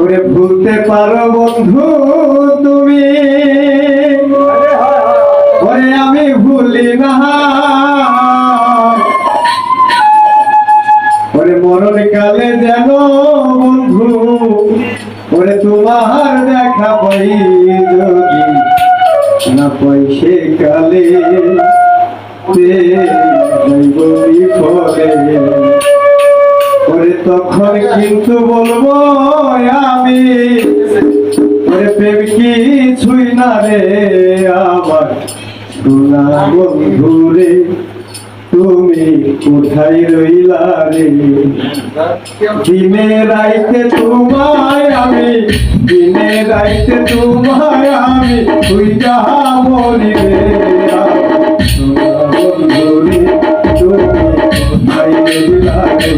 ওরে ভুলতে পারো বন্ধু তুমি, ওরে আমি ভুলি না। ওরে মরণ কালে যেন বন্ধু ওরে তোমার দেখা পাই, যদি না পাই সে কালে বিপদে। ওরে তখন কিন্তু বলবো আমি, ওরে প্রেম কিছুই না রে আমার সোনা বন্ধু রে, তুমি কোথায় রইলা রে। দিনে রাইতে তোমায় আমি, দিনে রাইতে তোমায় আমি, তুই যাহা বলি রে সোনা বন্ধু রে, তুমি কোথায় রইলা রে।